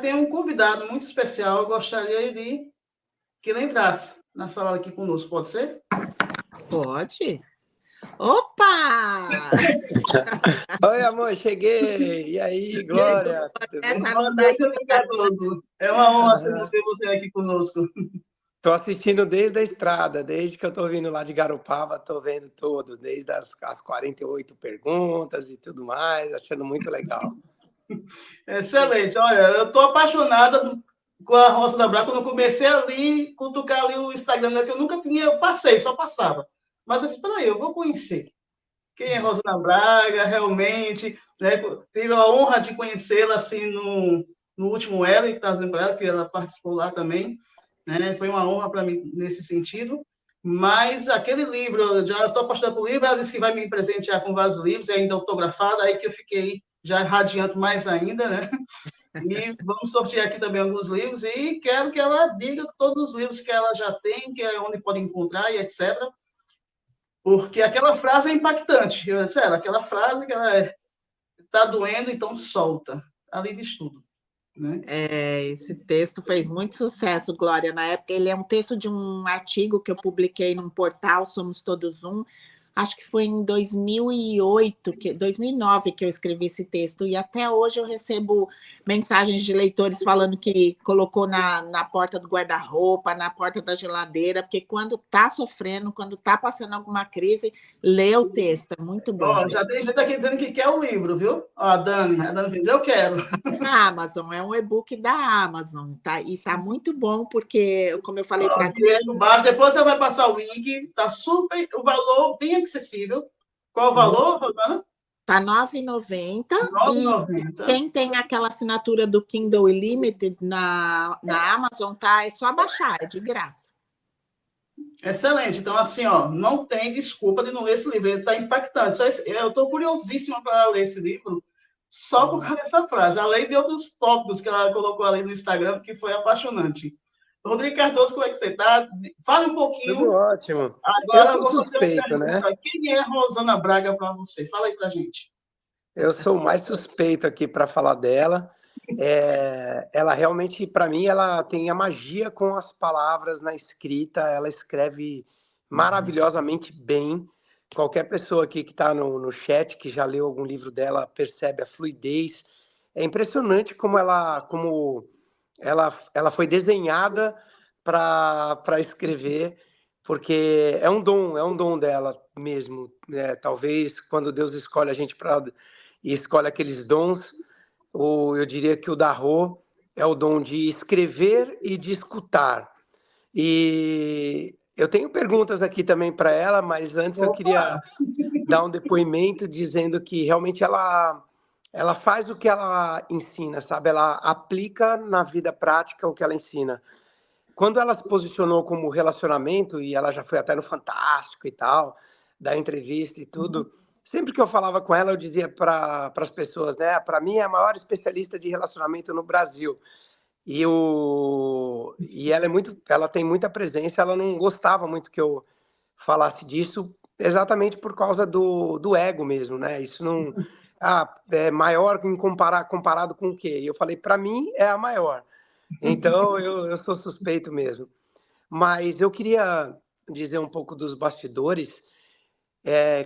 Tem um convidado muito especial, eu gostaria de que ele entrasse na sala aqui conosco, pode ser? Pode. Opa! Oi, amor, cheguei! E aí, Glória? Tudo bem? Boa noite, Rodrigo Cardoso. É uma honra ter você aqui conosco. Tô assistindo desde a estrada, desde que eu tô vindo lá de Garopaba, tô vendo tudo, desde as 48 perguntas e tudo mais, achando muito legal. Excelente. Olha, eu estou apaixonada com a Roça da Braga. Quando eu comecei ali, cutucar ali o Instagram, né, que eu nunca tinha, eu passei, só passava. Mas eu falei, peraí, eu vou conhecer. Quem é Rosa da Braga, realmente, né? Tive a honra de conhecê-la assim no último Ela, que está lembrado, que ela participou lá também, né? Foi uma honra para mim nesse sentido. Mas aquele livro, eu já estou apaixonado por livro, ela disse que vai me presentear com vários livros, ainda autografado, aí que eu fiquei já radiante mais ainda, né? E vamos sortear aqui também alguns livros e quero que ela diga todos os livros que ela já tem, que é onde pode encontrar e etc. Porque aquela frase é impactante. Sério, aquela frase que ela está doendo, então solta. Ali diz tudo. Né? Esse texto fez muito sucesso, Glória. Na época, ele é um texto de um artigo que eu publiquei num portal Somos Todos Um. Acho que foi em 2009 que eu escrevi esse texto, e até hoje eu recebo mensagens de leitores falando que colocou na porta do guarda-roupa, na porta da geladeira, porque quando está sofrendo, quando está passando alguma crise, lê o texto, é muito bom. Já tem gente aqui dizendo que quer o livro, viu? A Dani diz, eu quero. Na Amazon, é um e-book da Amazon, tá? E tá muito bom, porque, como eu falei para depois você vai passar o link, tá super, o valor bem acessível. Qual o valor, Rosana? Tá R$ 9,90. E quem tem aquela assinatura do Kindle Unlimited na Amazon, tá? É só baixar, é de graça. Excelente. Então, assim, não tem desculpa de não ler esse livro. Ele está impactante. Eu estou curiosíssima para ler esse livro só por causa dessa frase, além de outros tópicos que ela colocou ali no Instagram, que foi apaixonante. Rodrigo Cardoso, como é que você está? Fale um pouquinho. Tudo ótimo. Agora eu sou suspeito, né? Quem é Rosana Braga para você? Fala aí para a gente. Eu sou o mais suspeito aqui para falar dela. Ela realmente, para mim, ela tem a magia com as palavras na escrita. Ela escreve maravilhosamente bem. Qualquer pessoa aqui que está no chat, que já leu algum livro dela, percebe a fluidez. É impressionante como ela foi desenhada para escrever, porque é um dom dela mesmo. Talvez quando Deus escolhe a gente e escolhe aqueles dons, eu diria que o da Rô é o dom de escrever e de escutar. E eu tenho perguntas aqui também para ela, mas antes eu queria dar um depoimento dizendo que realmente ela faz o que ela ensina, sabe? Ela aplica na vida prática o que ela ensina. Quando ela se posicionou como relacionamento, e ela já foi até no Fantástico e tal, da entrevista e tudo, sempre que eu falava com ela, eu dizia para as pessoas, né? Para mim é a maior especialista de relacionamento no Brasil. E ela tem muita presença, ela não gostava muito que eu falasse disso, exatamente por causa do ego mesmo, né? Isso não... é maior comparado com o quê? E eu falei, para mim é a maior. Então, eu sou suspeito mesmo. Mas eu queria dizer um pouco dos bastidores.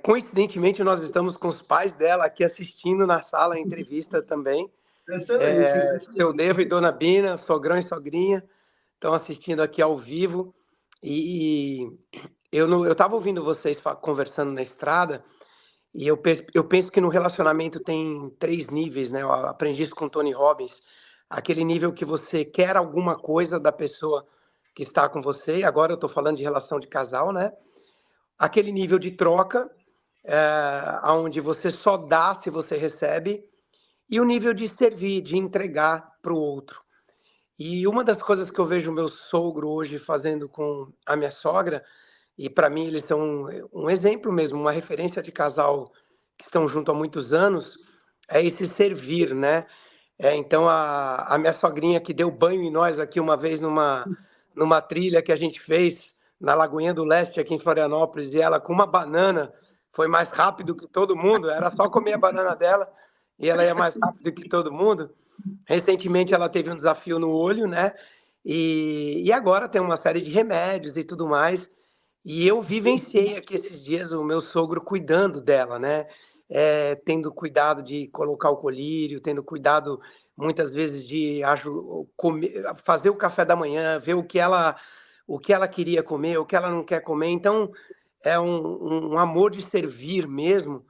Coincidentemente, nós estamos com os pais dela aqui assistindo na sala a entrevista também. Excelente. Seu Devo e Dona Bina, sogrão e sogrinha, estão assistindo aqui ao vivo. E eu estava ouvindo vocês conversando na estrada, e eu penso que no relacionamento tem 3 níveis, né? Eu aprendi isso com Tony Robbins. Aquele nível que você quer alguma coisa da pessoa que está com você, e agora eu estou falando de relação de casal, né? Aquele nível de troca, onde você só dá se você recebe, e o nível de servir, de entregar para o outro. E uma das coisas que eu vejo o meu sogro hoje fazendo com a minha sogra, e para mim eles são um exemplo mesmo, uma referência de casal que estão junto há muitos anos, é esse servir, né? Então a minha sogrinha que deu banho em nós aqui uma vez numa trilha que a gente fez na Lagoinha do Leste aqui em Florianópolis, e ela com uma banana foi mais rápido que todo mundo, era só comer a banana dela e ela ia mais rápido que todo mundo. Recentemente ela teve um desafio no olho, né? E agora tem uma série de remédios e tudo mais. E eu vivenciei aqui esses dias o meu sogro cuidando dela, né? Tendo cuidado de colocar o colírio, tendo cuidado muitas vezes de fazer o café da manhã, ver o que ela queria comer, o que ela não quer comer. Então, é um amor de servir mesmo,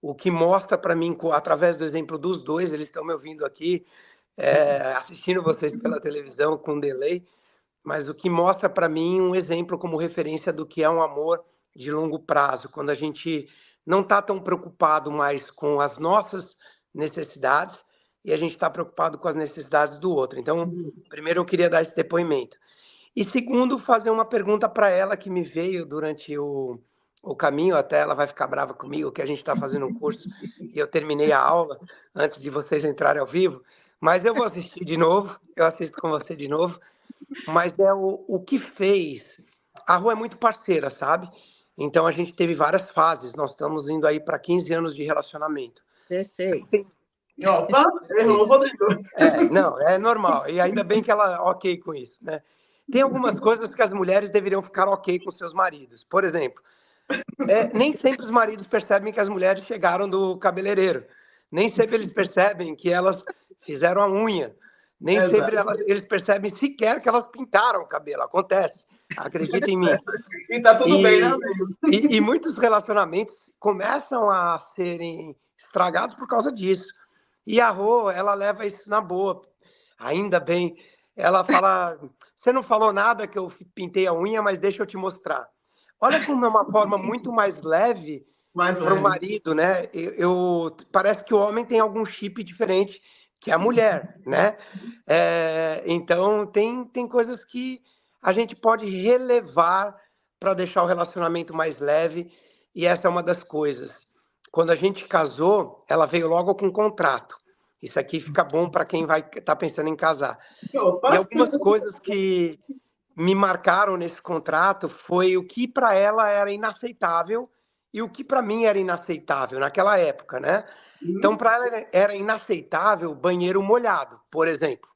o que mostra para mim, através do exemplo dos dois, eles estão me ouvindo aqui, assistindo vocês pela televisão com delay, mas o que mostra para mim um exemplo como referência do que é um amor de longo prazo, quando a gente não está tão preocupado mais com as nossas necessidades e a gente está preocupado com as necessidades do outro. Então, primeiro eu queria dar esse depoimento. E segundo, fazer uma pergunta para ela que me veio durante o caminho, até ela vai ficar brava comigo, que a gente está fazendo um curso e eu terminei a aula antes de vocês entrarem ao vivo, mas eu vou assistir de novo, eu assisto com você de novo, mas é o que fez. A Rô é muito parceira, sabe? Então a gente teve várias fases, nós estamos indo aí para 15 anos de relacionamento. 16. Opa, errou, Rodrigo. Não, é normal. E ainda bem que ela ok com isso, né? Tem algumas coisas que as mulheres deveriam ficar ok com seus maridos. Por exemplo, nem sempre os maridos percebem que as mulheres chegaram do cabeleireiro. Nem sempre eles percebem que elas fizeram a unha. Nem sempre eles percebem sequer que elas pintaram o cabelo. Acontece. Acredita em mim. E tá tudo bem, né, amigo? E muitos relacionamentos começam a serem estragados por causa disso. E a Rô, ela leva isso na boa. Ainda bem. Ela fala, você não falou nada que eu pintei a unha, mas deixa eu te mostrar. Olha como é uma forma muito mais leve para o marido, né? Parece que o homem tem algum chip diferente que a mulher, né? Então, tem coisas que a gente pode relevar para deixar o relacionamento mais leve, e essa é uma das coisas. Quando a gente casou, ela veio logo com um contrato. Isso aqui fica bom para quem vai estar pensando em casar. Opa. E algumas coisas que me marcaram nesse contrato foi o que para ela era inaceitável e o que para mim era inaceitável naquela época, né? Então, para ela era inaceitável banheiro molhado, por exemplo.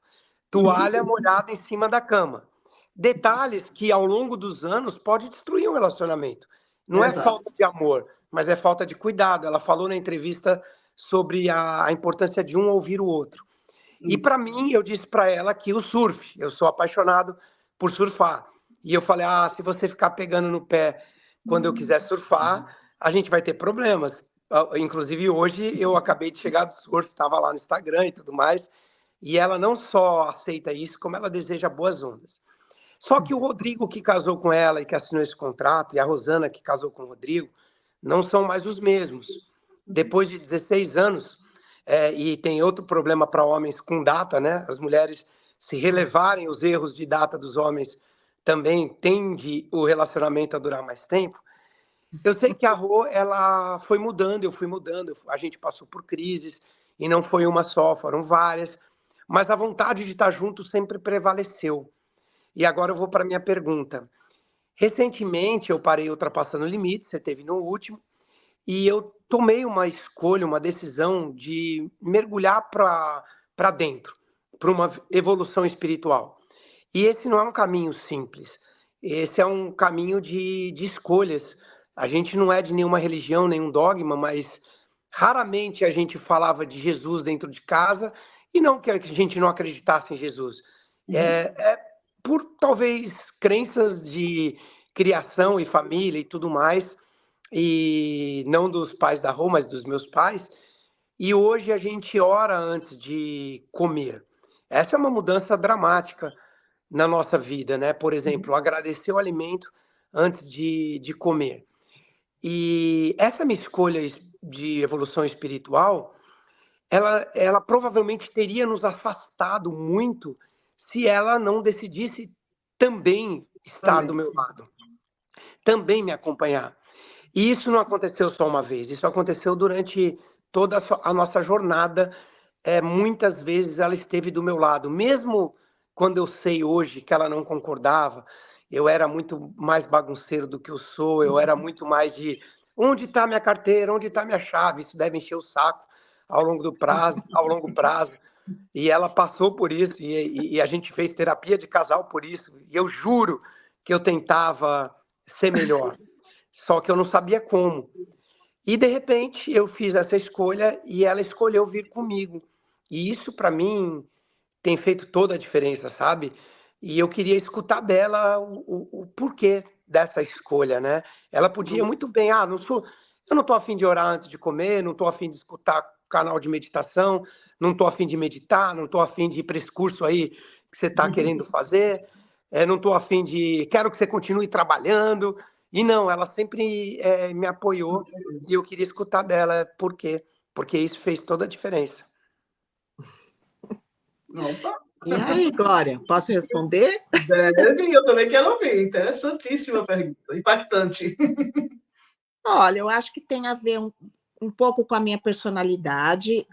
Toalha molhada em cima da cama. Detalhes que, ao longo dos anos, pode destruir um relacionamento. Não é falta de amor, mas é falta de cuidado. Ela falou na entrevista sobre a importância de um ouvir o outro. E para mim, eu disse para ela que o surf, eu sou apaixonado por surfar. E eu falei, se você ficar pegando no pé quando eu quiser surfar, a gente vai ter problemas. Inclusive, hoje eu acabei de chegar do surf, estava lá no Instagram e tudo mais, e ela não só aceita isso, como ela deseja boas ondas. Só que o Rodrigo, que casou com ela e que assinou esse contrato, e a Rosana, que casou com o Rodrigo, não são mais os mesmos. Depois de 16 anos, e tem outro problema para homens com data, né? As mulheres, se relevarem os erros de data dos homens, também tende o relacionamento a durar mais tempo. Eu sei que a Rô, ela foi mudando, eu fui mudando, a gente passou por crises, e não foi uma só, foram várias, mas a vontade de estar junto sempre prevaleceu. E agora eu vou para a minha pergunta. Recentemente eu parei ultrapassando o limite, você teve no último, e eu tomei uma escolha, uma decisão de mergulhar para dentro, para uma evolução espiritual. E esse não é um caminho simples, esse é um caminho de escolhas. A gente não é de nenhuma religião, nenhum dogma, mas raramente a gente falava de Jesus dentro de casa, e não que a gente não acreditasse em Jesus. Por talvez crenças de criação e família e tudo mais, e não dos pais da Rô, mas dos meus pais. E hoje a gente ora antes de comer. Essa é uma mudança dramática na nossa vida, né? Por exemplo, agradecer o alimento antes de comer. E essa minha escolha de evolução espiritual, ela provavelmente teria nos afastado muito se ela não decidisse também estar do meu lado, também me acompanhar. E isso não aconteceu só uma vez, isso aconteceu durante toda a nossa jornada. Muitas vezes ela esteve do meu lado, mesmo quando eu sei hoje que ela não concordava. Eu era muito mais bagunceiro do que eu sou, eu era muito mais de onde está minha carteira, onde está minha chave, isso deve encher o saco ao longo prazo. e ela passou por isso, e a gente fez terapia de casal por isso, e eu juro que eu tentava ser melhor, só que eu não sabia como. E, de repente, eu fiz essa escolha e ela escolheu vir comigo. E isso, para mim, tem feito toda a diferença, sabe? E eu queria escutar dela o porquê dessa escolha, né? Ela podia muito bem, eu não estou afim de orar antes de comer, não estou afim de escutar canal de meditação, não estou afim de meditar, não estou afim de ir para esse curso aí que você está querendo fazer, não estou afim de, quero que você continue trabalhando. E não, ela sempre me apoiou e eu queria escutar dela por quê? Porque isso fez toda a diferença. Opa, E aí, Glória, posso responder? deve, eu também quero ouvir. Interessantíssima pergunta, impactante. Olha, eu acho que tem a ver um pouco com a minha personalidade.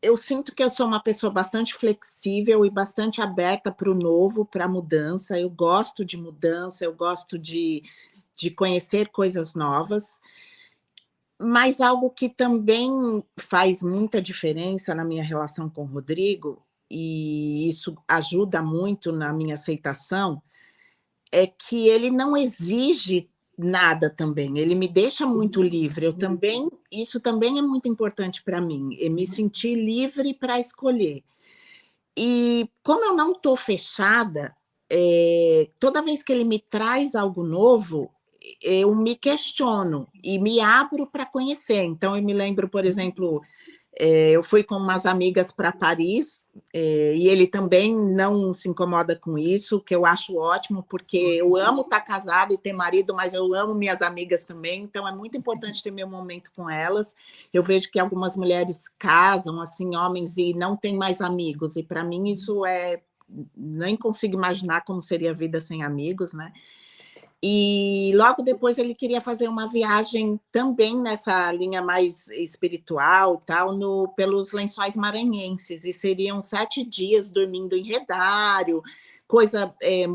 Eu sinto que eu sou uma pessoa bastante flexível e bastante aberta para o novo, para a mudança. Eu gosto de mudança, eu gosto de conhecer coisas novas. Mas algo que também faz muita diferença na minha relação com o Rodrigo, e isso ajuda muito na minha aceitação, é que ele não exige nada também, ele me deixa muito livre. Isso também é muito importante para mim, é me sentir livre para escolher. E como eu não estou fechada, toda vez que ele me traz algo novo, eu me questiono e me abro para conhecer. Então, eu me lembro, por exemplo, eu fui com umas amigas para Paris, e ele também não se incomoda com isso, que eu acho ótimo, porque eu amo estar casada e ter marido, mas eu amo minhas amigas também, então é muito importante ter meu momento com elas. Eu vejo que algumas mulheres casam, assim, homens, e não têm mais amigos, e para mim isso nem consigo imaginar como seria a vida sem amigos, né? E logo depois ele queria fazer uma viagem também nessa linha mais espiritual, tal, pelos Lençóis Maranhenses, e seriam 7 dias dormindo em redário, coisa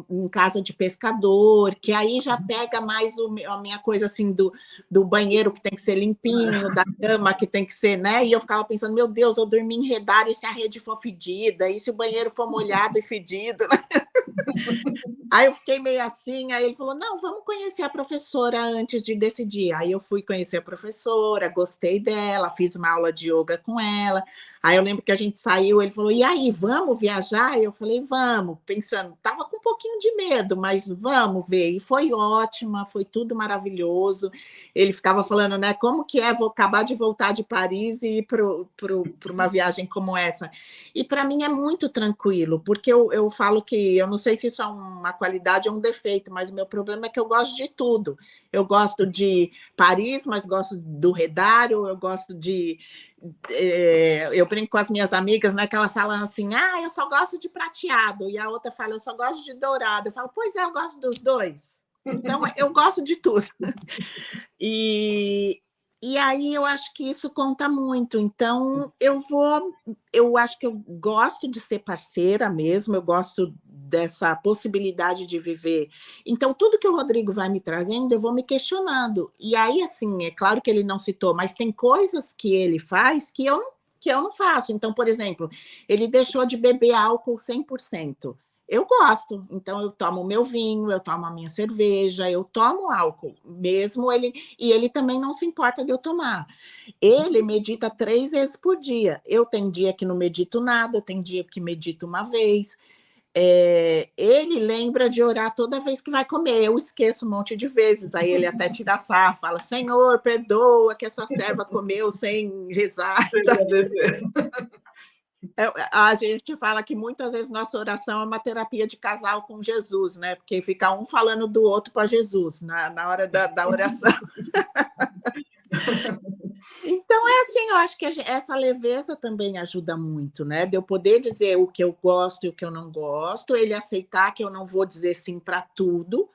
em casa de pescador, que aí já pega mais a minha coisa assim do banheiro que tem que ser limpinho, da cama que tem que ser, né? E eu ficava pensando, meu Deus, eu dormi em redário e se a rede for fedida, e se o banheiro for molhado e fedido, né? Aí eu fiquei meio assim, aí ele falou, não, vamos conhecer a professora antes de decidir. Aí eu fui conhecer a professora, gostei dela, fiz uma aula de yoga com ela. Aí eu lembro que a gente saiu, ele falou, e aí, vamos viajar? Eu falei, vamos, pensando, tava com um pouquinho de medo, mas vamos ver. E foi ótima, foi tudo maravilhoso. Ele ficava falando, né, como que vou acabar de voltar de Paris e ir para uma viagem como essa. E para mim é muito tranquilo, porque eu falo que, eu não sei se isso é uma qualidade ou um defeito, mas o meu problema é que eu gosto de tudo. Eu gosto de Paris, mas gosto do redário, eu gosto de... eu brinco com as minhas amigas, né, que elas falam assim, eu só gosto de prateado, e a outra fala, eu só gosto de dourado. Eu falo, pois é, eu gosto dos dois. Então, eu gosto de tudo. E aí eu acho que isso conta muito. Então, eu acho que eu gosto de ser parceira mesmo, eu gosto dessa possibilidade de viver. Então, tudo que o Rodrigo vai me trazendo, eu vou me questionando. E aí, assim, é claro que ele não citou, mas tem coisas que ele faz que eu não faço. Então, por exemplo, ele deixou de beber álcool 100%. Eu gosto, então eu tomo o meu vinho, eu tomo a minha cerveja, eu tomo álcool, mesmo ele, e ele também não se importa de eu tomar. Ele medita 3 vezes por dia. Eu tenho dia que não medito nada, tem dia que medito uma vez. Ele lembra de orar toda vez que vai comer. Eu esqueço um monte de vezes. Aí ele até tira sarro, fala: Senhor, perdoa que a sua serva comeu sem rezar. A gente fala que muitas vezes nossa oração é uma terapia de casal com Jesus, né? Porque fica um falando do outro para Jesus na hora da oração. Então, é assim, eu acho que essa leveza também ajuda muito, né? De eu poder dizer o que eu gosto e o que eu não gosto, ele aceitar que eu não vou dizer sim para tudo,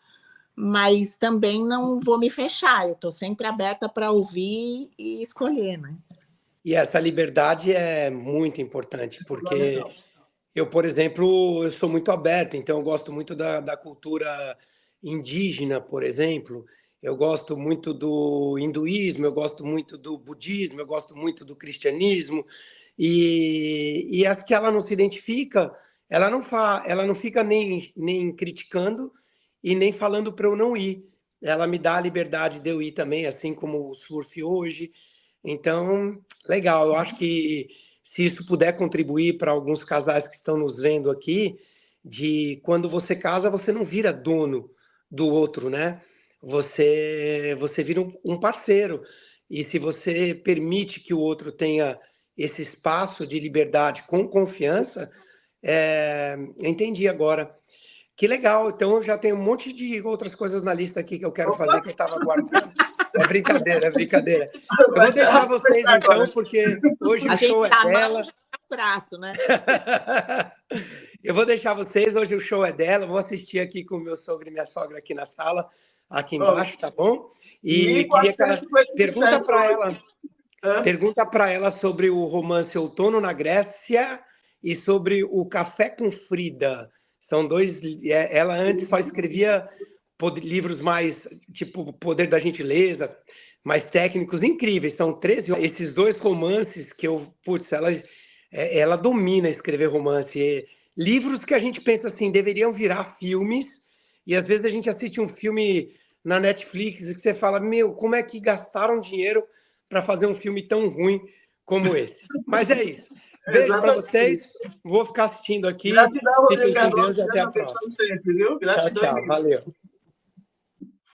mas também não vou me fechar, eu estou sempre aberta para ouvir e escolher, né? E essa liberdade é muito importante, porque eu, por exemplo, eu sou muito aberto, então eu gosto muito da cultura indígena, por exemplo, eu gosto muito do hinduísmo, eu gosto muito do budismo, eu gosto muito do cristianismo, E as que ela não se identifica, ela não fica nem criticando e nem falando para eu não ir. Ela me dá a liberdade de eu ir também, assim como o surf hoje. Então, legal. Eu acho que se isso puder contribuir para alguns casais que estão nos vendo aqui, de quando você casa, você não vira dono do outro, né? Você vira um parceiro. E se você permite que o outro tenha esse espaço de liberdade com confiança, entendi agora. Que legal. Então, eu já tenho um monte de outras coisas na lista aqui que eu quero fazer, que eu estava guardando. É brincadeira, é brincadeira. Eu vou deixar vocês, então, porque hoje o show é dela. Abraço, né? Eu vou deixar vocês, hoje o show é dela. Vou assistir aqui com o meu sogro e minha sogra aqui na sala, aqui embaixo, tá bom? E queria que ela pergunta para ela sobre o romance Outono na Grécia e sobre o Café com Frida. São dois. Ela antes só escrevia livros mais tipo Poder da Gentileza, mais técnicos, incríveis. São 13. Esses dois romances que ela domina escrever romance. Livros que a gente pensa assim, deveriam virar filmes, e às vezes a gente assiste um filme na Netflix e você fala, meu, como é que gastaram dinheiro para fazer um filme tão ruim como esse? Mas é isso. Beijo para vocês. Vou ficar assistindo aqui. Gratidão, Rodrigo Fiquem com Deus Cardoso. e até a próxima. Sempre, viu? Gratidão. Tchau, tchau. Valeu.